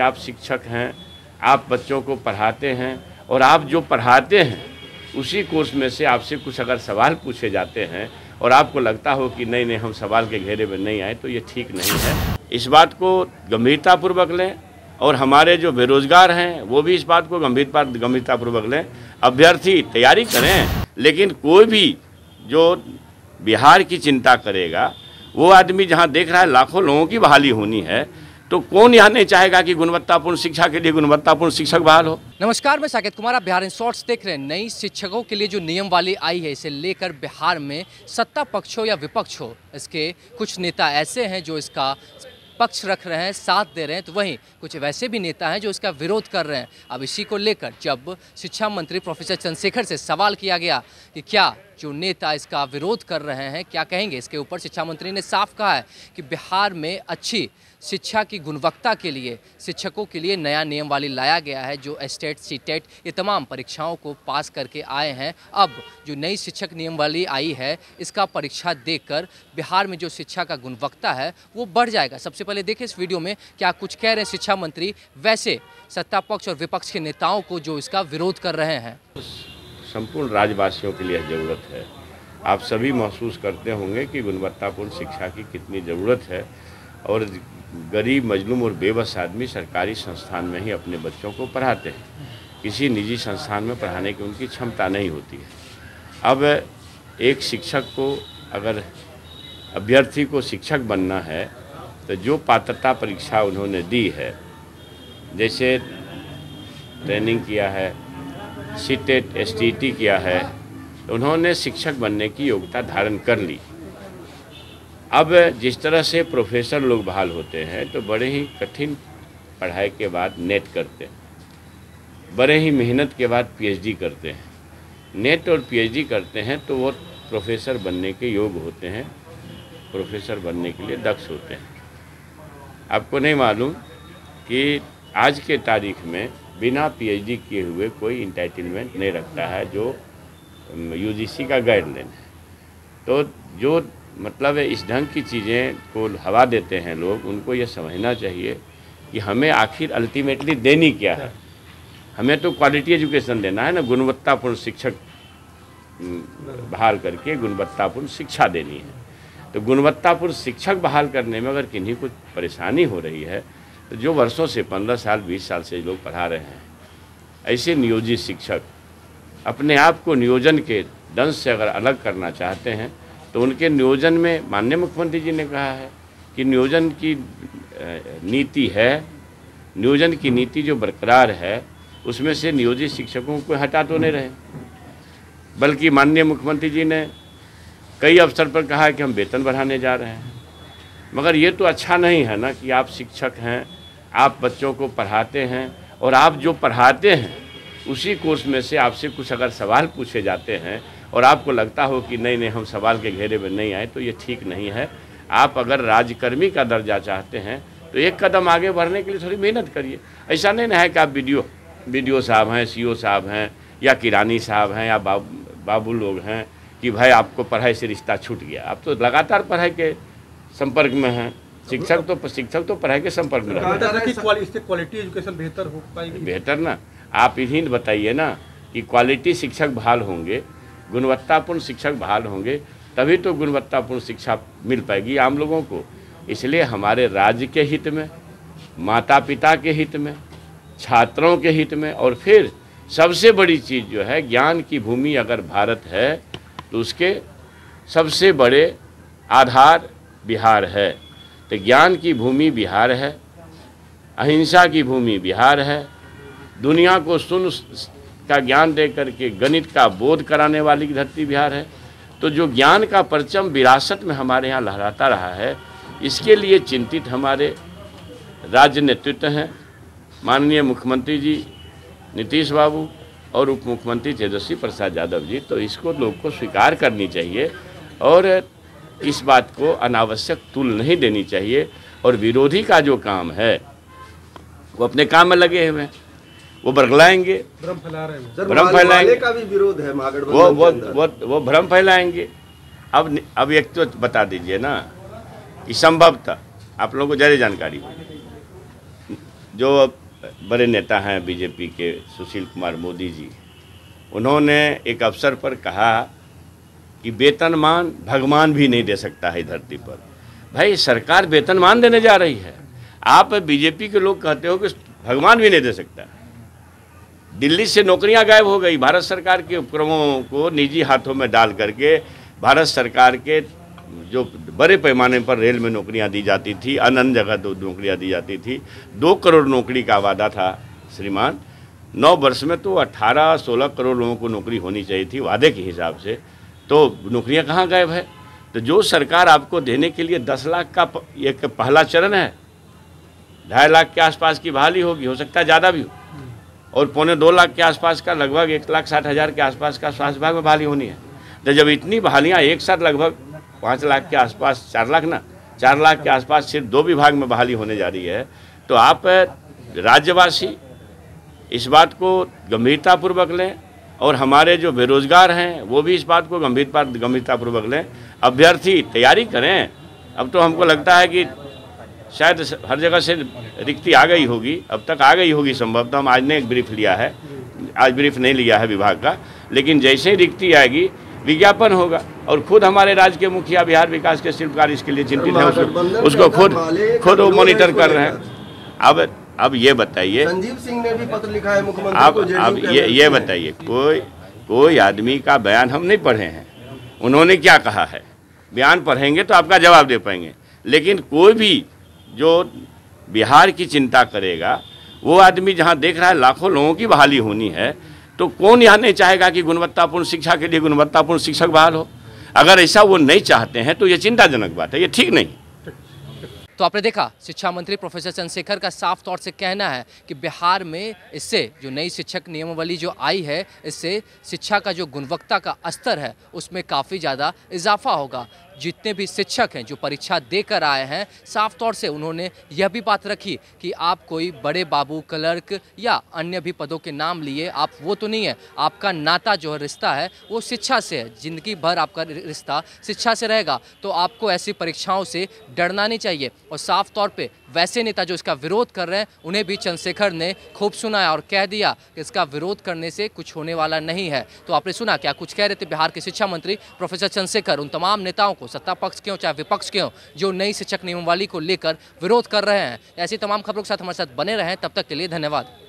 आप शिक्षक हैं, आप बच्चों को पढ़ाते हैं और आप जो पढ़ाते हैं उसी कोर्स में से आपसे कुछ अगर सवाल पूछे जाते हैं और आपको लगता हो कि नहीं नहीं हम सवाल के घेरे में नहीं आए, तो ये ठीक नहीं है। इस बात को गंभीरतापूर्वक लें और हमारे जो बेरोजगार हैं वो भी इस बात को गंभीरतापूर्वक लें। अभ्यर्थी तैयारी करें, लेकिन कोई भी जो बिहार की चिंता करेगा वो आदमी जहां देख रहा है लाखों लोगों की बहाली होनी है, तो कौन यहाँ नहीं चाहेगा कि गुणवत्तापूर्ण शिक्षा के लिए गुणवत्तापूर्ण शिक्षक बहाल हो। नमस्कार, मैं साकेत कुमार, आप बिहार इन शॉर्ट्स देख रहे हैं। नई शिक्षकों के लिए जो नियमावली आई है, इसे लेकर बिहार में सत्ता पक्ष हो या विपक्ष हो, इसके कुछ नेता ऐसे हैं जो इसका पक्ष रख रहे हैं, साथ दे रहे हैं, तो वहीं कुछ वैसे भी नेता हैं जो इसका विरोध कर रहे हैं। अब इसी को लेकर जब शिक्षा मंत्री प्रोफेसर चंद्रशेखर से सवाल किया गया कि क्या जो नेता इसका विरोध कर रहे हैं क्या कहेंगे, इसके ऊपर शिक्षा मंत्री ने साफ कहा है कि बिहार में अच्छी शिक्षा की गुणवत्ता के लिए शिक्षकों के लिए नया नियमावली लाया गया है। जो एस्टेट, सीटेट, ये तमाम परीक्षाओं को पास करके आए हैं, अब जो नई शिक्षक नियमावली आई है इसका परीक्षा देकर बिहार में जो शिक्षा का गुणवत्ता है वो बढ़ जाएगा। सबसे पहले देखिए इस वीडियो में क्या कुछ कह रहे हैं शिक्षा मंत्री, वैसे सत्ता पक्ष और विपक्ष के नेताओं को जो इसका विरोध कर रहे हैं। संपूर्ण राज्यवासियों के लिए ज़रूरत है। आप सभी महसूस करते होंगे कि गुणवत्तापूर्ण शिक्षा की कितनी ज़रूरत है, और गरीब, मजलूम और बेबस आदमी सरकारी संस्थान में ही अपने बच्चों को पढ़ाते हैं। किसी निजी संस्थान में पढ़ाने की उनकी क्षमता नहीं होती है। अब एक शिक्षक को, अगर अभ्यर्थी को शिक्षक बनना है तो जो पात्रता परीक्षा उन्होंने दी है, जैसे ट्रेनिंग किया है, सीटेट, एसटीटी किया है, तो उन्होंने शिक्षक बनने की योग्यता धारण कर ली। अब जिस तरह से प्रोफेसर लोग बहाल होते हैं तो बड़े ही कठिन पढ़ाई के बाद नेट करते हैं, बड़े ही मेहनत के बाद पीएचडी करते हैं। नेट और पीएचडी करते हैं तो वो प्रोफेसर बनने के योग्य होते हैं, प्रोफेसर बनने के लिए दक्ष होते हैं। आपको नहीं मालूम कि आज के तारीख में बिना पीएचडी किए हुए कोई इंटाइटलमेंट नहीं रखता है, जो यूजीसी का गाइडलाइन है। तो जो मतलब इस ढंग की चीज़ें को हवा देते हैं लोग, उनको ये समझना चाहिए कि हमें आखिर अल्टीमेटली देनी क्या है। हमें तो क्वालिटी एजुकेशन देना है ना, गुणवत्तापूर्ण शिक्षक बहाल करके गुणवत्तापूर्ण शिक्षा देनी है। तो गुणवत्तापूर्ण शिक्षक बहाल करने में अगर किन्हीं कुछ परेशानी हो रही है, तो जो वर्षों से 15 साल 20 साल से लोग पढ़ा रहे हैं, ऐसे नियोजित शिक्षक अपने आप को नियोजन के दंश से अगर अलग करना चाहते हैं तो उनके नियोजन में, माननीय मुख्यमंत्री जी ने कहा है कि नियोजन की नीति है, नियोजन की नीति जो बरकरार है उसमें से नियोजित शिक्षकों को हटा तो नहीं रहे, बल्कि माननीय मुख्यमंत्री जी ने कई अवसर पर कहा कि हम वेतन बढ़ाने जा रहे हैं। मगर ये तो अच्छा नहीं है ना कि आप शिक्षक हैं, आप बच्चों को पढ़ाते हैं और आप जो पढ़ाते हैं उसी कोर्स में से आपसे कुछ अगर सवाल पूछे जाते हैं और आपको लगता हो कि नहीं नहीं हम सवाल के घेरे में नहीं आए, तो ये ठीक नहीं है। आप अगर राज्यकर्मी का दर्जा चाहते हैं तो एक कदम आगे बढ़ने के लिए थोड़ी मेहनत करिए। ऐसा नहीं है कि आप बीडीओ साहब हैं, सीओ साहब हैं या किरानी साहब हैं या बाबू लोग हैं कि भाई आपको पढ़ाई से रिश्ता छूट गया। आप तो लगातार पढ़ाई के संपर्क में हैं। शिक्षक तो पढ़ाई के संपर्क में रहते हैं। इससे क्वालिटी एजुकेशन बेहतर हो पाएगी। बेहतर ना, आप इन्हीं बताइए ना कि क्वालिटी शिक्षक बहाल होंगे, गुणवत्तापूर्ण शिक्षक बहाल होंगे, तभी तो गुणवत्तापूर्ण शिक्षा मिल पाएगी आम लोगों को। इसलिए हमारे राज्य के हित में, माता पिता के हित में, छात्रों के हित में, और फिर सबसे बड़ी चीज़ जो है, ज्ञान की भूमि अगर भारत है तो उसके सबसे बड़े आधार बिहार है। तो ज्ञान की भूमि बिहार है, अहिंसा की भूमि बिहार है, दुनिया को शून्य का ज्ञान दे करके गणित का बोध कराने वाली धरती बिहार है। तो जो ज्ञान का परचम विरासत में हमारे यहाँ लहराता रहा है, इसके लिए चिंतित हमारे राज्य नेतृत्व हैं, माननीय मुख्यमंत्री जी नीतीश बाबू और उप मुख्यमंत्री तेजस्वी प्रसाद यादव जी। तो इसको लोग को स्वीकार करनी चाहिए और इस बात को अनावश्यक तुल नहीं देनी चाहिए। और विरोधी का जो काम है वो अपने काम में लगे हुए हैं, वो बरगलाएंगे, भ्रम फैला रहे हैं। भ्रम फैलाएंगे का भी विरोध है वो भ्रम फैलाएंगे। अब एक तो बता दीजिए ना कि संभवतः आप लोगों को ज़्यादा जानकारी हो, जो बड़े नेता हैं बीजेपी के सुशील कुमार मोदी जी, उन्होंने एक अवसर पर कहा कि वेतनमान भगवान भी नहीं दे सकता है धरती पर। भाई सरकार वेतनमान देने जा रही है, आप बीजेपी के लोग कहते हो कि भगवान भी नहीं दे सकता। दिल्ली से नौकरियां गायब हो गई, भारत सरकार के उपक्रमों को निजी हाथों में डाल करके भारत सरकार के जो बड़े पैमाने पर रेल में नौकरियां दी जाती थी, अन्य जगह नौकरियां दी जाती थी। 2 करोड़ नौकरी का वादा था श्रीमान, 9 वर्ष में तो 18-16 करोड़ लोगों को नौकरी होनी चाहिए थी वादे के हिसाब से, तो नौकरियां कहाँ गायब है। तो जो सरकार आपको देने के लिए 10 लाख का एक पहला चरण है, 2.5 लाख के आसपास की बहाली होगी, हो सकता है ज़्यादा भी हो, और 1.25-2 लाख के आसपास का लगभग 1,60,000 के आसपास का स्वास्थ्य विभाग में बहाली होनी है। तो जब इतनी बहालियाँ एक साथ लगभग 5 लाख के आसपास, 4 लाख के आसपास सिर्फ 2 विभाग में बहाली होने जा रही है, तो आप राज्यवासी इस बात को गंभीरतापूर्वक लें और हमारे जो बेरोजगार हैं वो भी इस बात को गंभीरतापूर्वक लें। अभ्यर्थी तैयारी करें। अब तो हमको लगता है कि शायद हर जगह से रिक्ति आ गई होगी, अब तक आ गई होगी संभवतः। हम आज ने एक ब्रीफ लिया है, आज ब्रीफ नहीं लिया है विभाग का, लेकिन जैसे ही रिक्ति आएगी विज्ञापन होगा। और खुद हमारे राज्य के मुखिया बिहार विकास के शिल्पकार इसके लिए चिंतित हैं, उसको खुद वो मॉनिटर कर रहे हैं। अब ये बताइए, संजीव सिंह ने भी पत्र लिखा है मुख्यमंत्री को। अब ये बताइए, कोई आदमी का बयान हम नहीं पढ़े हैं, उन्होंने क्या कहा है, बयान पढ़ेंगे तो आपका जवाब दे पाएंगे। लेकिन कोई भी जो बिहार की चिंता करेगा, वो आदमी जहाँ देख रहा है लाखों लोगों की बहाली होनी है, तो कौन यहाँ नहीं चाहेगा कि गुणवत्तापूर्ण शिक्षा के लिए गुणवत्तापूर्ण शिक्षक बहाल हो। अगर ऐसा वो नहीं चाहते हैं तो ये चिंताजनक बात है, ये ठीक नहीं। तो आपने देखा शिक्षा मंत्री प्रोफेसर चंद्रशेखर का साफ तौर से कहना है कि बिहार में इससे जो नई शिक्षक नियमावली जो आई है, इससे शिक्षा का जो गुणवत्ता का स्तर है उसमें काफ़ी ज़्यादा इजाफा होगा। जितने भी शिक्षक हैं जो परीक्षा देकर आए हैं, साफ तौर से उन्होंने यह भी बात रखी कि आप कोई बड़े बाबू, क्लर्क या अन्य भी पदों के नाम लिए आप वो तो नहीं है, आपका नाता जो है, रिश्ता है वो शिक्षा से है। ज़िंदगी भर आपका रिश्ता शिक्षा से रहेगा, तो आपको ऐसी परीक्षाओं से डरना नहीं चाहिए। और साफ तौर पे वैसे नेता जो इसका विरोध कर रहे हैं, उन्हें भी चंद्रशेखर ने खूब सुनाया और कह दिया कि इसका विरोध करने से कुछ होने वाला नहीं है। तो आपने सुना क्या कुछ कह रहे थे बिहार के शिक्षा मंत्री प्रोफेसर चंद्रशेखर उन तमाम नेताओं को, सत्ता पक्ष के हों चाहे विपक्ष के हों, जो नई शिक्षक नियमावली को लेकर विरोध कर रहे हैं। ऐसी तमाम खबरों के साथ हमारे साथ बने रहें। तब तक के लिए धन्यवाद।